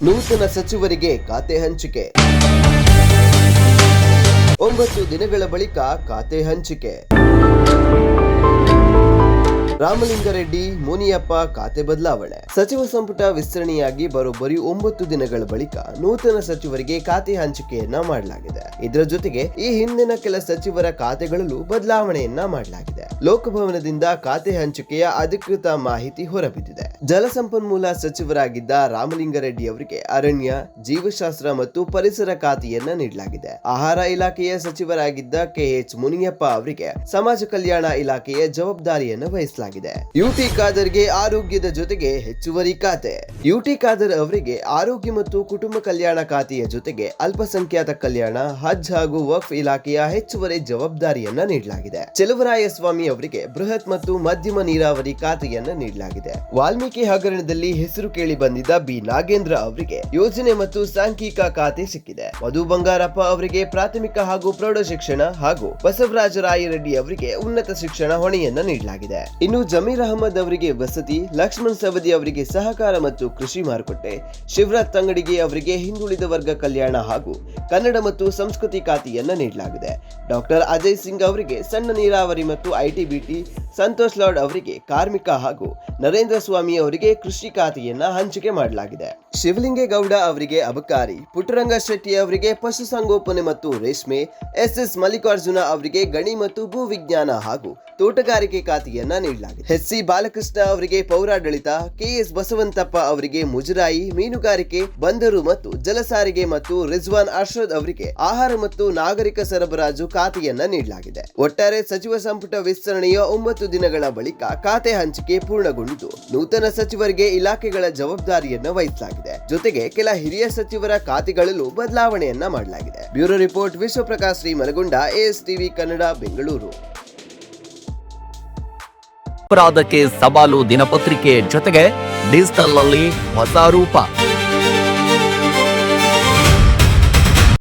ನೂತನ ಸಚಿವರಿಗೆ ಖಾತೆ ಹಂಚಿಕೆ. 9 ದಿನಗಳ ಬಳಿಕ ಖಾತೆ ಹಂಚಿಕೆ. ರಾಮಲಿಂಗಾರೆಡ್ಡಿ, ಮುನಿಯಪ್ಪ ಖಾತೆ ಬದಲಾವಣೆ. ಸಚಿವ ಸಂಪುಟ ವಿಸ್ತರಣೆಯಾಗಿ ಬರೋಬ್ಬರಿ 9 ದಿನಗಳ ಬಳಿಕ ನೂತನ ಸಚಿವರಿಗೆ ಖಾತೆ ಹಂಚಿಕೆಯನ್ನ ಮಾಡಲಾಗಿದೆ. ಇದರ ಜೊತೆಗೆ ಈ ಹಿಂದಿನ ಕೆಲ ಸಚಿವರ ಖಾತೆಗಳಲ್ಲೂ ಬದಲಾವಣೆಯನ್ನ ಮಾಡಲಾಗಿದೆ. ಲೋಕಭವನದಿಂದ ಖಾತೆ ಹಂಚಿಕೆಯ ಅಧಿಕೃತ ಮಾಹಿತಿ ಹೊರಬಿದ್ದಿದೆ. ಜಲಸಂಪನ್ಮೂಲ ಸಚಿವರಾಗಿದ್ದ ರಾಮಲಿಂಗಾರೆಡ್ಡಿ ಅವರಿಗೆ ಅರಣ್ಯ, ಜೀವಶಾಸ್ತ್ರ ಮತ್ತು ಪರಿಸರ ಖಾತೆಯನ್ನ ನೀಡಲಾಗಿದೆ. ಆಹಾರ ಇಲಾಖೆಯ ಸಚಿವರಾಗಿದ್ದ ಕೆಎಚ್ ಮುನಿಯಪ್ಪ ಅವರಿಗೆ ಸಮಾಜ ಕಲ್ಯಾಣ ಇಲಾಖೆಯ ಜವಾಬ್ದಾರಿಯನ್ನು ವಹಿಸಲಾಗಿದೆ. ಯುಟಿ ಖಾದರ್ಗೆ ಆರೋಗ್ಯದ ಜೊತೆಗೆ ಹೆಚ್ಚುವರಿ ಖಾತೆ. ಯುಟಿ ಖಾದರ್ ಅವರಿಗೆ ಆರೋಗ್ಯ ಮತ್ತು ಕುಟುಂಬ ಕಲ್ಯಾಣ ಖಾತೆಯ ಜೊತೆಗೆ ಅಲ್ಪಸಂಖ್ಯಾತ ಕಲ್ಯಾಣ, ಹಜ್ ಹಾಗೂ ವಕ್ಫ್ ಇಲಾಖೆಯ ಹೆಚ್ಚುವರಿ ಜವಾಬ್ದಾರಿಯನ್ನ ನೀಡಲಾಗಿದೆ. ಚೆಲುವರಾಯಸ್ವಾಮಿ ಅವರಿಗೆ ಬೃಹತ್ ಮತ್ತು ಮಧ್ಯಮ ನೀರಾವರಿ ಖಾತೆಯನ್ನ ನೀಡಲಾಗಿದೆ. ವಾಲ್ಮೀಕಿ ಹಗರಣದಲ್ಲಿ ಹೆಸರು ಕೇಳಿ ಬಂದಿದ್ದ ಬಿ ನಾಗೇಂದ್ರ ಅವರಿಗೆ ಯೋಜನೆ ಮತ್ತು ಸಾಂಖ್ಯಿಕ ಖಾತೆ ಸಿಕ್ಕಿದೆ. ಮಧು ಬಂಗಾರಪ್ಪ ಅವರಿಗೆ ಪ್ರಾಥಮಿಕ ಹಾಗೂ ಪ್ರೌಢ ಶಿಕ್ಷಣ ಹಾಗೂ ಬಸವರಾಜ ರಾಯರೆಡ್ಡಿ ಅವರಿಗೆ ಉನ್ನತ ಶಿಕ್ಷಣ ಹೊಣೆಯನ್ನ ನೀಡಲಾಗಿದೆ. ಇನ್ನು ಜಮೀರ್ ಅಹಮದ್ ಅವರಿಗೆ ವಸತಿ, ಲಕ್ಷ್ಮಣ್ ಸವದಿ ಅವರಿಗೆ ಸಹಕಾರ ಮತ್ತು ಕೃಷಿ ಮಾರುಕಟ್ಟೆ, ಶಿವರಾಜ್ ತಂಗಡಿಗೆ ಅವರಿಗೆ ಹಿಂದುಳಿದ ವರ್ಗ ಕಲ್ಯಾಣ ಹಾಗೂ ಕನ್ನಡ ಮತ್ತು ಸಂಸ್ಕೃತಿ ಖಾತೆಯನ್ನ ನೀಡಲಾಗಿದೆ. ಡಾಕ್ಟರ್ ಅಜಯ್ ಸಿಂಗ್ ಅವರಿಗೆ ಸಣ್ಣ ನೀರಾವರಿ ಮತ್ತು ಐಟಿ-ಬಿಟಿ, ಸಂತೋಷ್ ಲಾಡ್ ಅವರಿಗೆ ಕಾರ್ಮಿಕ ಹಾಗೂ ನರೇಂದ್ರ ಸ್ವಾಮಿ ಅವರಿಗೆ ಕೃಷಿ ಖಾತೆಯನ್ನ ಹಂಚಿಕೆ ಮಾಡಲಾಗಿದೆ. ಶಿವಲಿಂಗೇಗೌಡ ಅವರಿಗೆ ಅಬಕಾರಿ, ಪುಟ್ಟರಂಗ ಶೆಟ್ಟಿ ಅವರಿಗೆ ಪಶುಸಂಗೋಪನೆ ಮತ್ತು ರೇಷ್ಮೆ, ಎಸ್ ಮಲ್ಲಿಕಾರ್ಜುನ ಅವರಿಗೆ ಗಣಿ ಮತ್ತು ಭೂ ವಿಜ್ಞಾನ ಹಾಗೂ ತೋಟಗಾರಿಕೆ ಖಾತೆಯನ್ನ ನೀಡಲಾಗಿದೆ. ಎಚ್.ಸಿ. ಬಾಲಕೃಷ್ಣ ಅವರಿಗೆ ಪೌರಾಡಳಿತ, ಕೆ.ಎಸ್. ಬಸವಂತಪ್ಪ ಅವರಿಗೆ ಮುಜರಾಯಿ, ಮೀನುಗಾರಿಕೆ, ಬಂದರು ಮತ್ತು ಜಲಸಾರಿಗೆ ಮತ್ತು ರಿಜ್ವಾನ್ ಅರ್ಷದ್ ಅವರಿಗೆ ಆಹಾರ ಮತ್ತು ನಾಗರಿಕ ಸರಬರಾಜು ಖಾತೆಯನ್ನ ನೀಡಲಾಗಿದೆ. ಒಟ್ಟಾರೆ ಸಚಿವ ಸಂಪುಟ ವಿಸ್ತರಣೆಯ 9 ದಿನಗಳ ಬಳಿಕ ಖಾತೆ ಹಂಚಿಕೆ ಪೂರ್ಣಗೊಂಡಿದ್ದು, ನೂತನ ಸಚಿವರಿಗೆ ಇಲಾಖೆಗಳ ಜವಾಬ್ದಾರಿಯನ್ನ ವಹಿಸಲಾಗಿದೆ. ಜೊತೆಗೆ ಕೆಲ ಹಿರಿಯ ಸಚಿವರ ಖಾತೆಗಳಲ್ಲೂ ಬದಲಾವಣೆಯನ್ನ ಮಾಡಲಾಗಿದೆ. Bureau report, Vishwaprakash Shri Malagonda, ASTV Kannada, Bengaluru. ಅಪರಾಧಕ್ಕೆ ಸವಾಲು ದಿನಪತ್ರಿಕೆ ಜೊತೆಗೆ ಡಿಜಿಟಲ್ ನಲ್ಲಿ ಹೊಸ ರೂಪ.